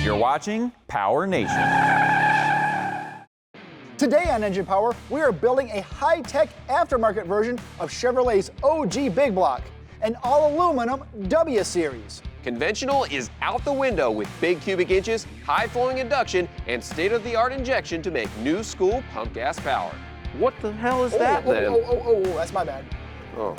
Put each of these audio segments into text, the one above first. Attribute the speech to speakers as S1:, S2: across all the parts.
S1: You're watching Power Nation.
S2: Today on Engine Power, we are building a high-tech aftermarket version of Chevrolet's OG Big Block, an all-aluminum W Series.
S3: Conventional is out the window with big cubic inches, high-flowing induction, and state-of-the-art injection to make new school pump gas power. What the hell is that then?
S2: Oh, that's my bad.
S3: Oh.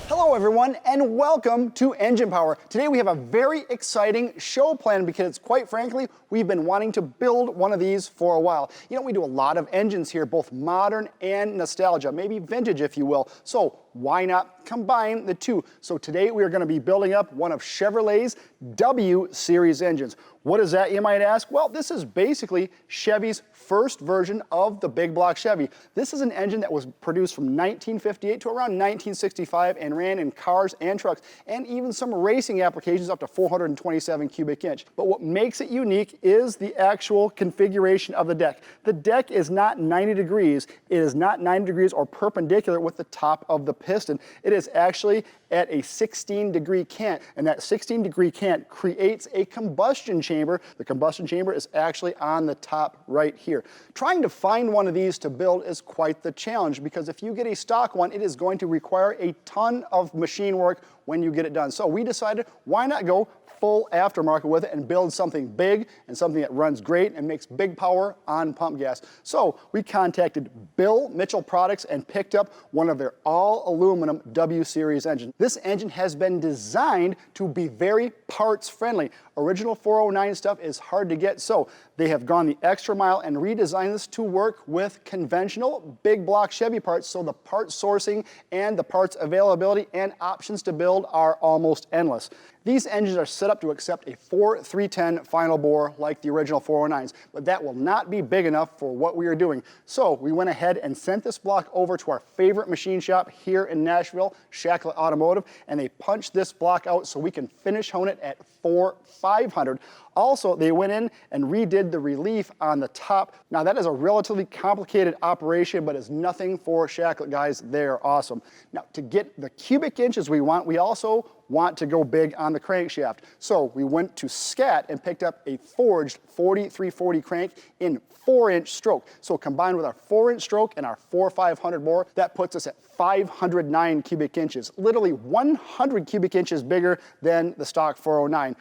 S2: Hello everyone and welcome to Engine Power. Today we have a very exciting show planned because quite frankly, we've been wanting to build one of these for a while. You know, we do a lot of engines here, both modern and nostalgia, maybe vintage if you will. So why not combine the two? So today we are going to be building up one of Chevrolet's W Series engines. What is that, you might ask? Well, this is basically Chevy's first version of the big block Chevy. This is an engine that was produced from 1958 to around 1965 and ran in cars and trucks and even some racing applications up to 427 cubic inch. But what makes it unique is the actual configuration of the deck. The deck is not 90 degrees. It is not 90 degrees or perpendicular with the top of the piston. It is actually at a 16-degree cant, and that 16-degree cant creates a combustion chamber. The combustion chamber is actually on the top right here. Trying to find one of these to build is quite the challenge because if you get a stock one, it is going to require a ton of machine work when you get it done. So we decided, why not go full aftermarket with it and build something big and something that runs great and makes big power on pump gas. So we contacted Bill Mitchell Products and picked up one of their all-aluminum W Series engines. This engine has been designed to be very parts friendly. Original 409 stuff is hard to get, so they have gone the extra mile and redesigned this to work with conventional big block Chevy parts, so the part sourcing and the parts availability and options to build are almost endless. These engines are set up to accept a 4.310 final bore like the original 409s, but that will not be big enough for what we are doing. So we went ahead and sent this block over to our favorite machine shop here in Nashville, Shacklet Automotive, and they punched this block out so we can finish hone it at 4.500. Also, they went in and redid the relief on the top. Now that is a relatively complicated operation, but is nothing for Shacklet guys. They're awesome. Now to get the cubic inches we want, we also want to go big on the crankshaft. So we went to Scat and picked up a forged 4340 crank in 4-inch stroke. So combined with our 4-inch stroke and our 4.500 bore, that puts us at 509 cubic inches, literally 100 cubic inches bigger than the stock 409.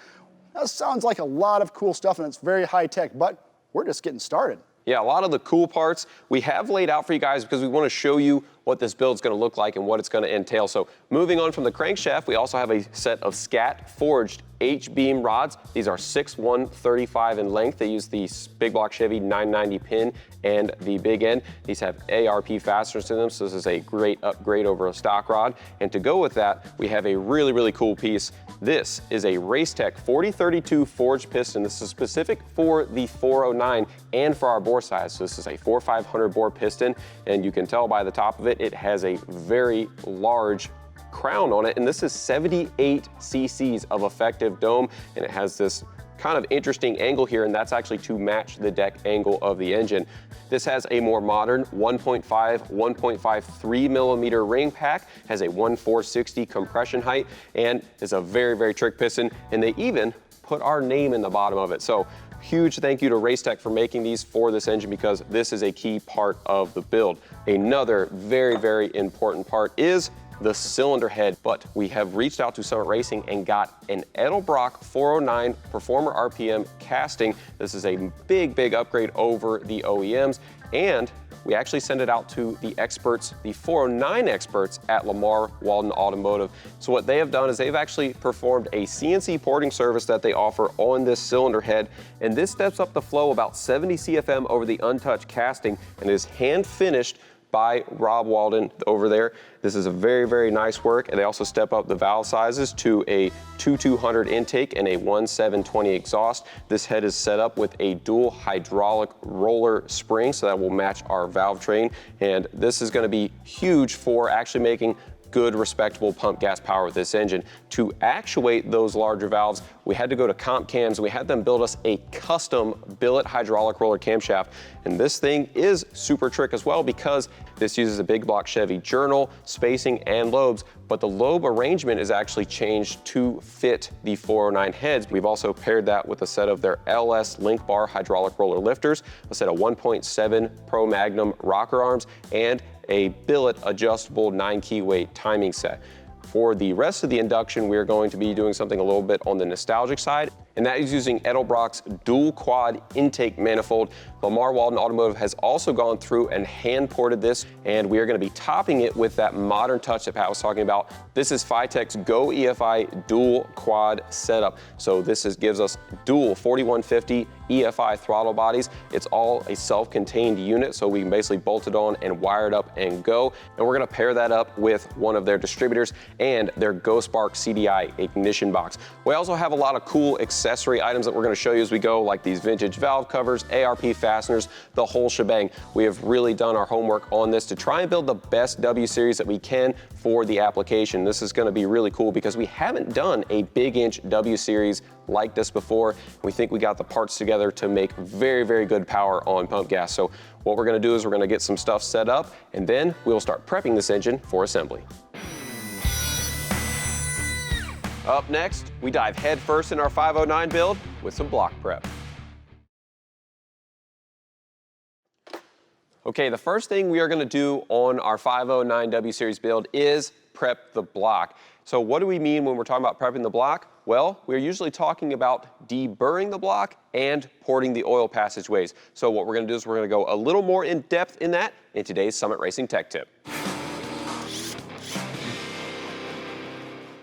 S2: That sounds like a lot of cool stuff and it's very high tech, but we're just getting started.
S3: Yeah, a lot of the cool parts we have laid out for you guys because we want to show you what this build is going to look like and what it's going to entail. So moving on from the crankshaft, we also have a set of Scat forged H-beam rods. These are 6'1" in length. They use the big block Chevy 990 pin and the big end. These have ARP fasteners in them, so this is a great upgrade over a stock rod. And to go with that, we have a really, really cool piece. This is a Racetech 4032 forged piston. This is specific for the 409 and for our bore size. So this is a 4.500 bore piston, and you can tell by the top of it, it has a very large crown on it, and this is 78 cc's of effective dome, and it has this kind of interesting angle here, and that's actually to match the deck angle of the engine. This has a more modern 1.53 millimeter ring pack, has a 1.460 compression height, and is a very, very trick piston, and they even put our name in the bottom of it. So huge thank you to Racetech for making these for this engine because this is a key part of the build. Another very, very important part is the cylinder head, but we have reached out to Summit Racing and got an Edelbrock 409 Performer RPM casting. This is a big, big upgrade over the OEMs, and we actually send it out to the experts, the 409 experts at Lamar Walden Automotive. So what they have done is they've actually performed a CNC porting service that they offer on this cylinder head, and this steps up the flow about 70 CFM over the untouched casting and is hand finished by Rob Walden over there. This is a very, very nice work, and they also step up the valve sizes to a 2200 intake and a 1720 exhaust. This head is set up with a dual hydraulic roller spring, so that will match our valve train, and this is going to be huge for actually making good, respectable pump gas power with this engine. To actuate those larger valves, we we had to go to Comp Cams and we had them build us a custom billet hydraulic roller camshaft. And this thing is super trick as well because this uses a big block Chevy journal, spacing, and lobes, but the lobe arrangement is actually changed to fit the 409 heads. We've also paired that with a set of their LS link bar hydraulic roller lifters, a set of 1.7 Pro Magnum rocker arms, and a billet adjustable 9-key weight timing set. For the rest of the induction, we're going to be doing something a little bit on the nostalgic side, and that is using Edelbrock's dual quad intake manifold. Lamar Walden Automotive has also gone through and hand ported this, and we are going to be topping it with that modern touch that Pat was talking about. This is FiTech's Go EFI dual quad setup. So this gives us dual 4150 EFI throttle bodies. It's all a self-contained unit, so we can basically bolt it on and wire it up and go. And we're going to pair that up with one of their distributors and their Spark CDI ignition box. We also have a lot of cool accessory items that we're going to show you as we go, like these vintage valve covers, ARP fasteners, the whole shebang. We have really done our homework on this to try and build the best W series that we can for the application. This is going to be really cool because we haven't done a big inch W series like this before. We think we got the parts together to make very, very good power on pump gas. So what we're going to do is we're going to get some stuff set up, and then we'll start prepping this engine for assembly. Up next, we dive head first in our 509 build with some block prep. Okay, the first thing we are going to do on our 509 W Series build is prep the block. So what do we mean when we're talking about prepping the block? Well, we're usually talking about deburring the block and porting the oil passageways. So what we're going to do is we're going to go a little more in depth in that in today's Summit Racing Tech Tip.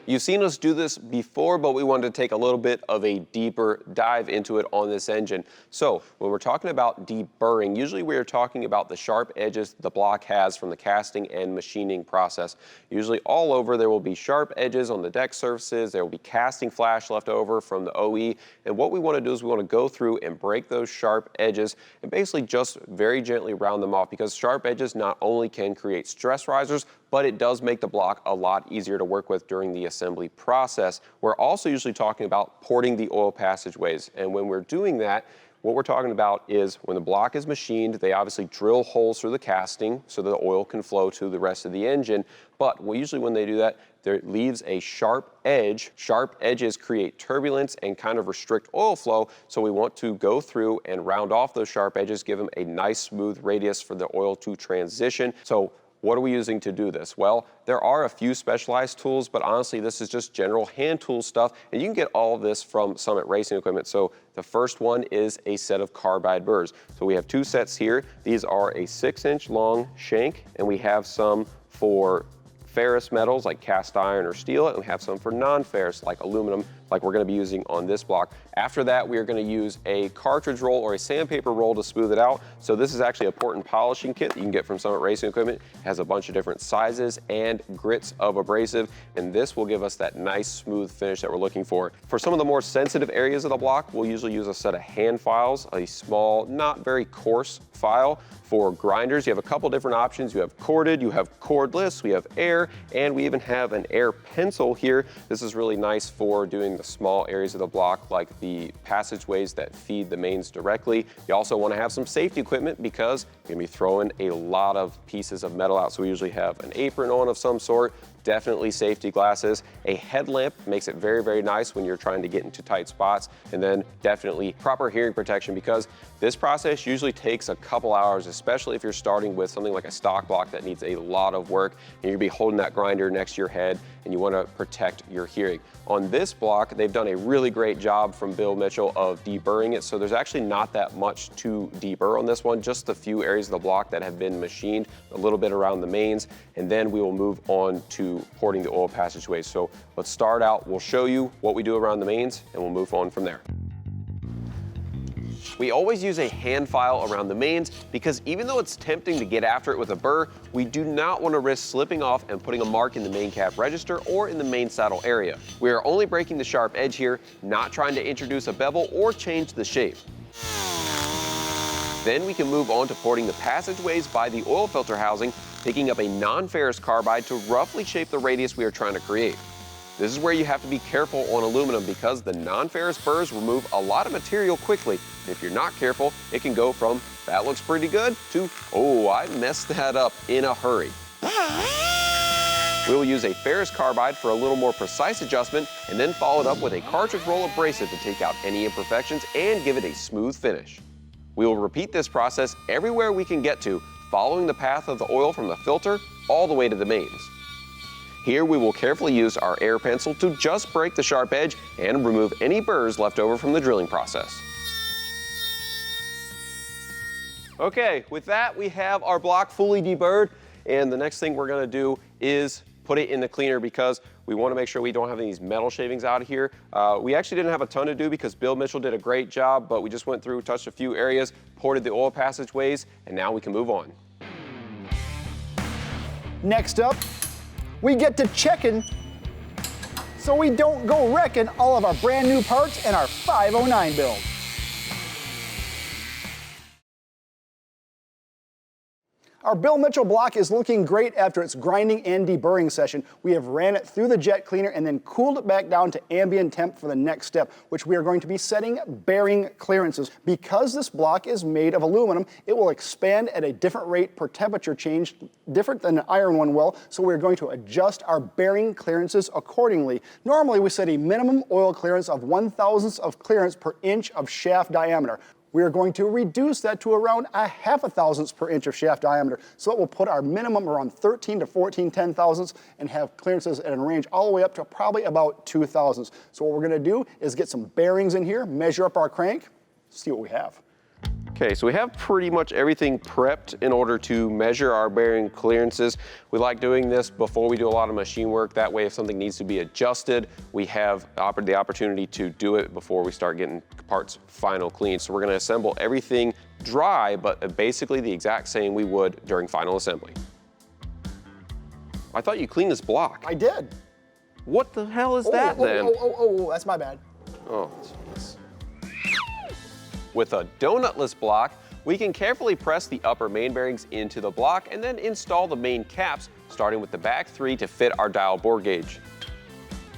S3: You've seen us do this before, but we wanted to take a little bit of a deeper dive into it on this engine. So when we're talking about deburring, usually we are talking about the sharp edges the block has from the casting and machining process. Usually all over there will be sharp edges on the deck surfaces, there will be casting flash left over from the OE, and what we want to do is we want to go through and break those sharp edges and basically just very gently round them off, because sharp edges not only can create stress risers, but it does make the block a lot easier to work with during the assembly process. We're also usually talking about porting the oil passageways, and when we're doing that, what we're talking about is when the block is machined, they obviously drill holes through the casting so that the oil can flow to the rest of the engine, but usually when they do that, there leaves a sharp edge. Sharp edges create turbulence and kind of restrict oil flow, so we want to go through and round off those sharp edges, give them a nice smooth radius for the oil to transition. So what are we using to do this? Well, there are a few specialized tools, but honestly, this is just general hand tool stuff, and you can get all of this from Summit Racing Equipment. So the first one is a set of carbide burrs. So we have two sets here. These are a 6-inch long shank, and we have some for ferrous metals like cast iron or steel, and we have some for non-ferrous like aluminum, like we're going to be using on this block. After that, we are going to use a cartridge roll or a sandpaper roll to smooth it out. So this is actually a port and polishing kit that you can get from Summit Racing Equipment. It has a bunch of different sizes and grits of abrasive, and this will give us that nice smooth finish that we're looking for. For some of the more sensitive areas of the block, we'll usually use a set of hand files, a small, not very coarse file. For grinders, you have a couple different options. You have corded, you have cordless, we have air, and we even have an air pencil here. This is really nice for doing the small areas of the block, like the passageways that feed the mains directly. You also want to have some safety equipment because you're going to be throwing a lot of pieces of metal out. So we usually have an apron on of some sort, definitely safety glasses. A headlamp makes it very, very nice when you're trying to get into tight spots, and then definitely proper hearing protection, because this process usually takes a couple hours, especially if you're starting with something like a stock block that needs a lot of work, and you'll be holding that grinder next to your head, and you want to protect your hearing. On this block, they've done a really great job from Bill Mitchell of deburring it, so there's actually not that much to deburr on this one, just a few areas of the block that have been machined, a little bit around the mains, and then we will move on to porting the oil passageways. So let's start out, we'll show you what we do around the mains, and we'll move on from there. We always use a hand file around the mains because even though it's tempting to get after it with a burr, we do not want to risk slipping off and putting a mark in the main cap register or in the main saddle area. We are only breaking the sharp edge here, not trying to introduce a bevel or change the shape. Then we can move on to porting the passageways by the oil filter housing, picking up a non-ferrous carbide to roughly shape the radius we are trying to create. This is where you have to be careful on aluminum because the non-ferrous burrs remove a lot of material quickly. If you're not careful, it can go from, that looks pretty good, to, oh, I messed that up in a hurry. We'll use a ferrous carbide for a little more precise adjustment and then follow it up with a cartridge roll abrasive to take out any imperfections and give it a smooth finish. We will repeat this process everywhere we can get to, following the path of the oil from the filter all the way to the mains. Here we will carefully use our air pencil to just break the sharp edge and remove any burrs left over from the drilling process. Okay, with that we have our block fully deburred, and the next thing we're going to do is put it in the cleaner because we want to make sure we don't have these metal shavings out of here. We actually didn't have a ton to do because Bill Mitchell did a great job, but we just went through, touched a few areas, ported the oil passageways, and now we can move on.
S2: Next up, we get to checking so we don't go wrecking all of our brand new parts and our 509 build. Our Bill Mitchell block is looking great after its grinding and deburring session. We have ran it through the jet cleaner and then cooled it back down to ambient temp for the next step, which we are going to be setting bearing clearances. Because this block is made of aluminum, it will expand at a different rate per temperature change, different than an iron one will, so we're going to adjust our bearing clearances accordingly. Normally we set a minimum oil clearance of 1/1000th of clearance per inch of shaft diameter. We are going to reduce that to around 1/2 thousandths per inch of shaft diameter. So it will put our minimum around 13 to 14 10/1000ths and have clearances at a range all the way up to probably about 2/1000ths. So what we're going to do is get some bearings in here, measure up our crank, see what we have.
S3: Okay, so we have pretty much everything prepped in order to measure our bearing clearances. We like doing this before we do a lot of machine work. That way, if something needs to be adjusted, we have the opportunity to do it before we start getting parts final clean. So we're gonna assemble everything dry, but basically the exact same we would during final assembly. I thought you cleaned this block.
S2: I did.
S3: What the hell is that then?
S2: Oh, that's my bad.
S3: Oh, jeez. With a donutless block, we can carefully press the upper main bearings into the block and then install the main caps, starting with the back 3 to fit our dial bore gauge.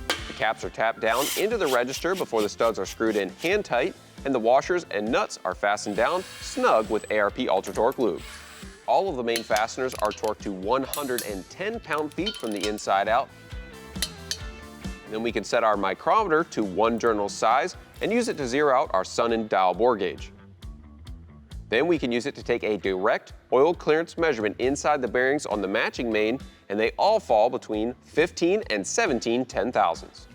S3: The caps are tapped down into the register before the studs are screwed in hand tight, and the washers and nuts are fastened down snug with ARP Ultra Torque lube. All of the main fasteners are torqued to 110 pound-feet from the inside out. And then we can set our micrometer to 1 journal size and use it to zero out our sun and dial bore gauge. Then we can use it to take a direct oil clearance measurement inside the bearings on the matching main, and they all fall between 15 and 17 10/1000ths.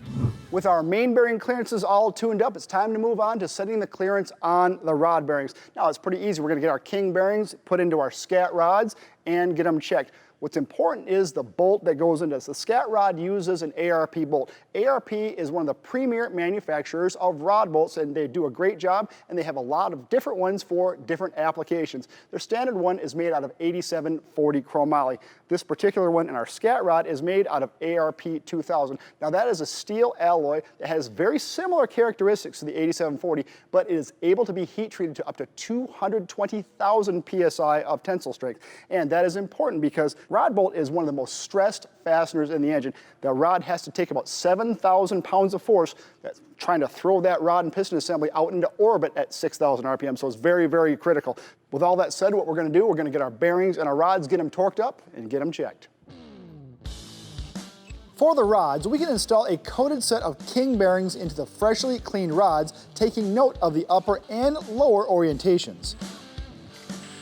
S2: With our main bearing clearances all tuned up, it's time to move on to setting the clearance on the rod bearings. Now it's pretty easy. We're going to get our king bearings put into our scat rods and get them checked. What's important is the bolt that goes into this. The scat rod uses an ARP bolt. ARP is one of the premier manufacturers of rod bolts, and they do a great job, and they have a lot of different ones for different applications. Their standard one is made out of 8740 chromoly. This particular one in our scat rod is made out of ARP 2000. Now that is a steel alloy that has very similar characteristics to the 8740, but it is able to be heat treated to up to 220,000 PSI of tensile strength. And that is important because rod bolt is one of the most stressed fasteners in the engine. The rod has to take about 7,000 pounds of force that's trying to throw that rod and piston assembly out into orbit at 6,000 RPM, so it's very, very critical. With all that said, what we're going to do, we're going to get our bearings and our rods, get them torqued up, and get them checked. For the rods, we can install a coated set of king bearings into the freshly cleaned rods, taking note of the upper and lower orientations.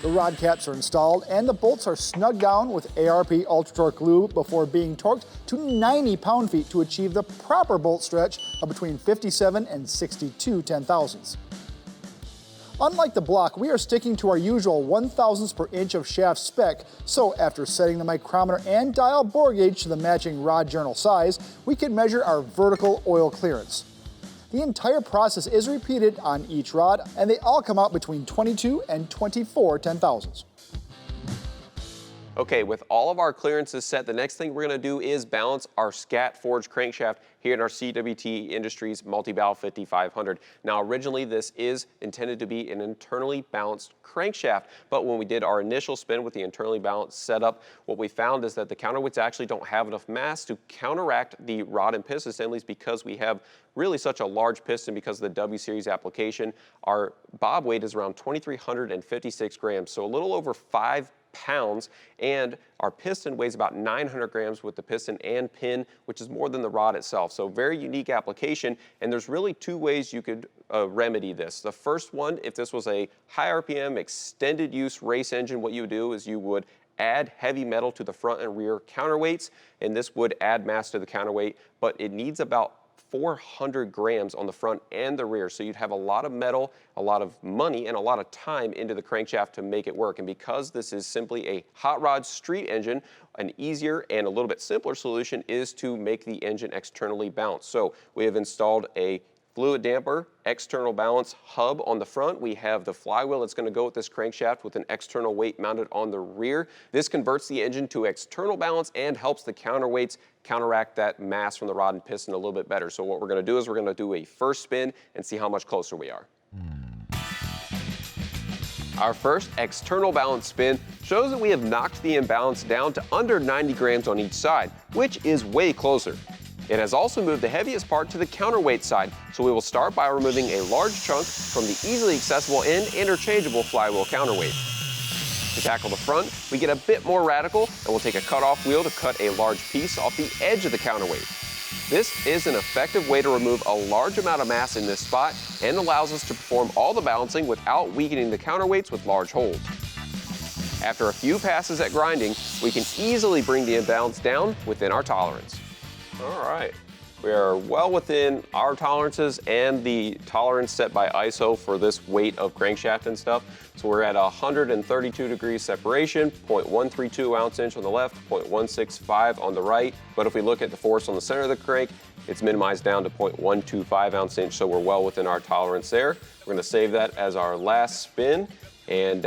S2: The rod caps are installed and the bolts are snugged down with ARP Ultra Torque lube before being torqued to 90 pound-feet to achieve the proper bolt stretch of between 57 and 62 10/1000ths. Unlike the block, we are sticking to our usual 1/1000th per inch of shaft spec, so after setting the micrometer and dial bore gauge to the matching rod journal size, we can measure our vertical oil clearance. The entire process is repeated on each rod, and they all come out between 22 and 24 10/1000ths.
S3: Okay, with all of our clearances set, the next thing we're gonna do is balance our scat forged crankshaft here in our CWT Industries multi-valve 5500. Now, originally this is intended to be an internally balanced crankshaft, but when we did our initial spin with the internally balanced setup, what we found is that the counterweights actually don't have enough mass to counteract the rod and piston assemblies because we have really such a large piston because of the W series application. Our bob weight is around 2,356 grams, so a little over 5 pounds, and our piston weighs about 900 grams with the piston and pin, which is more than the rod itself. So very unique application, and there's really two ways you could remedy this. The first one, if this was a high RPM extended use race engine, what you would do is you would add heavy metal to the front and rear counterweights, and this would add mass to the counterweight, but it needs about 400 grams on the front and the rear. So you'd have a lot of metal, a lot of money, and a lot of time into the crankshaft to make it work. And because this is simply a hot rod street engine, an easier and a little bit simpler solution is to make the engine externally balanced. So we have installed a Fluidampr external balance hub on the front. We have the flywheel that's going to go with this crankshaft with an external weight mounted on the rear. This converts the engine to external balance and helps the counterweights counteract that mass from the rod and piston a little bit better. So what we're going to do is we're going to do a first spin and see how much closer we are. Our first external balance spin shows that we have knocked the imbalance down to under 90 grams on each side, which is way closer. It has also moved the heaviest part to the counterweight side, so we will start by removing a large chunk from the easily accessible and interchangeable flywheel counterweight. To tackle the front, we get a bit more radical and we'll take a cut-off wheel to cut a large piece off the edge of the counterweight. This is an effective way to remove a large amount of mass in this spot and allows us to perform all the balancing without weakening the counterweights with large holes. After a few passes at grinding, we can easily bring the imbalance down within our tolerance. All right, we are well within our tolerances and the tolerance set by ISO for this weight of crankshaft and stuff. So we're at 132 degrees separation, 0.132 ounce inch on the left, 0.165 on the right. But if we look at the force on the center of the crank, it's minimized down to 0.125 ounce inch, so we're well within our tolerance there. We're gonna save that as our last spin and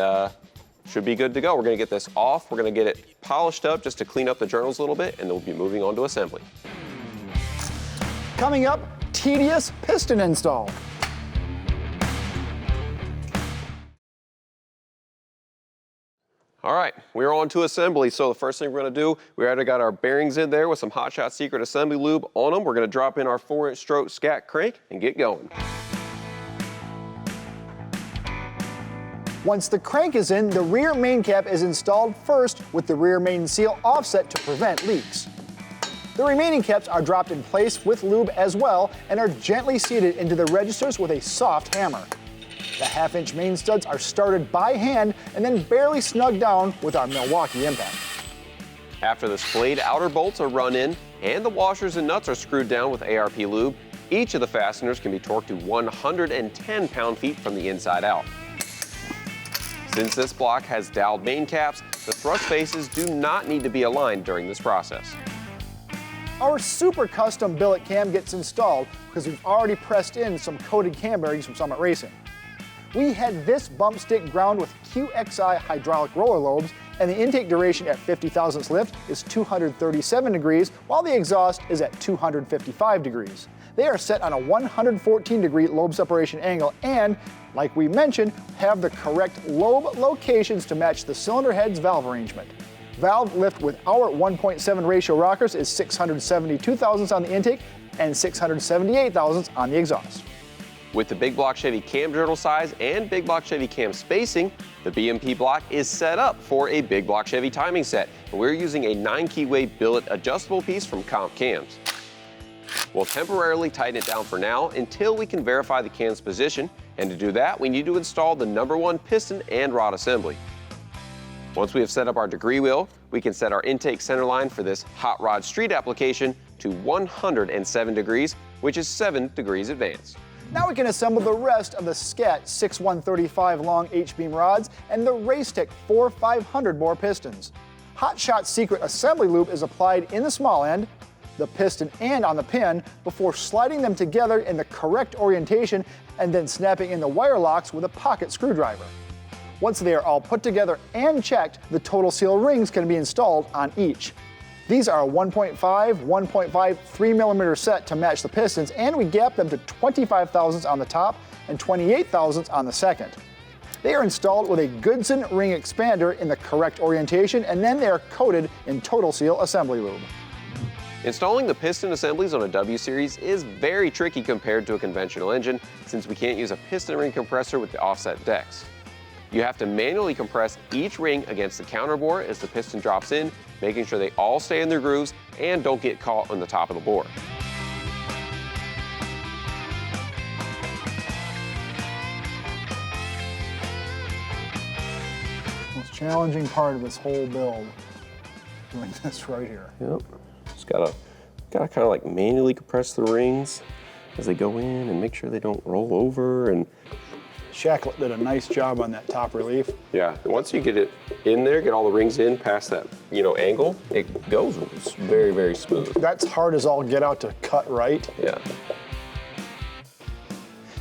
S3: should be good to go. We're gonna get this off, we're gonna get it polished up just to clean up the journals a little bit, and then we'll be moving on to assembly.
S2: Coming up, tedious piston install.
S3: All right, we're on to assembly. So the first thing we're gonna do, we already got our bearings in there with some Hot Shot Secret Assembly lube on them. We're gonna drop in our 4-inch stroke scat crank and get going.
S2: Once the crank is in, the rear main cap is installed first with the rear main seal offset to prevent leaks. The remaining caps are dropped in place with lube as well and are gently seated into the registers with a soft hammer. The 1/2-inch main studs are started by hand and then barely snugged down with our Milwaukee impact.
S3: After the splayed outer bolts are run in and the washers and nuts are screwed down with ARP lube, each of the fasteners can be torqued to 110 pound-feet from the inside out. Since this block has doweled main caps, the thrust faces do not need to be aligned during this process.
S2: Our super custom billet cam gets installed because we've already pressed in some coated cam bearings from Summit Racing. We had this bump stick ground with QXI hydraulic roller lobes, and the intake duration at 50 thousandths lift is 237 degrees, while the exhaust is at 255 degrees. They are set on a 114-degree lobe separation angle and, like we mentioned, have the correct lobe locations to match the cylinder head's valve arrangement. Valve lift with our 1.7 ratio rockers is 672 thousandths on the intake and 678 thousandths on the exhaust.
S3: With the big block Chevy cam journal size and big block Chevy cam spacing, the BMP block is set up for a big block Chevy timing set. And we're using a 9-keyway billet adjustable piece from Comp Cams. We'll temporarily tighten it down for now until we can verify the cam's position, and to do that, we need to install the #1 piston and rod assembly. Once we have set up our degree wheel, we can set our intake center line for this hot rod street application to 107 degrees, which is 7 degrees advanced.
S2: Now we can assemble the rest of the Scat 6135 long H-beam rods and the Racetech 4500 bore pistons. Hot Shot Secret Assembly lube is applied in the small end, the piston and on the pin before sliding them together in the correct orientation and then snapping in the wire locks with a pocket screwdriver. Once they are all put together and checked, the total seal rings can be installed on each. These are a 1.5, 1.5, 3 millimeter set to match the pistons, and we gap them to 25 thousandths on the top and 28 thousandths on the second. They are installed with a Goodson ring expander in the correct orientation, and then they are coated in Total Seal assembly lube.
S3: Installing the piston assemblies on a W series is very tricky compared to a conventional engine, since we can't use a piston ring compressor with the offset decks. You have to manually compress each ring against the counterbore as the piston drops in, making sure they all stay in their grooves and don't get caught on the top of the bore.
S2: Most challenging part of this whole build, doing this right here.
S3: Yep. Just gotta kind of like manually compress the rings as they go in and make sure they don't roll over. And
S2: Shacklet did a nice job on that top relief.
S3: yeah, and once you get it in there, get all the rings in past that, angle, it goes very, very smooth.
S2: That's hard as all get out to cut right.
S3: Yeah.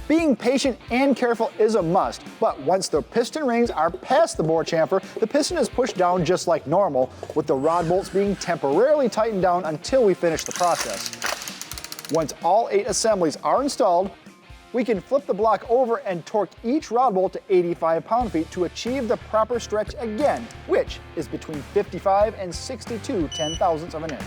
S2: Being patient and careful is a must, but once the piston rings are past the bore chamfer, the piston is pushed down just like normal, with the rod bolts being temporarily tightened down until we finish the process. Once all 8 assemblies are installed, we can flip the block over and torque each rod bolt to 85 pound-feet to achieve the proper stretch again, which is between 55 and 62 10,000ths of an inch.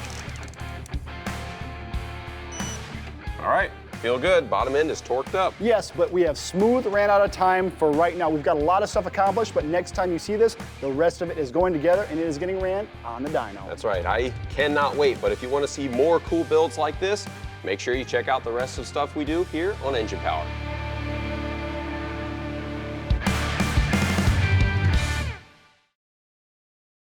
S3: All right, feel good. Bottom end is torqued up.
S2: Yes, but we have smooth ran out of time for right now. We've got a lot of stuff accomplished, but next time you see this, the rest of it is going together and it is getting ran on the dyno.
S3: That's right, I cannot wait. But if you want to see more cool builds like this, make sure you check out the rest of the stuff we do here on Engine Power.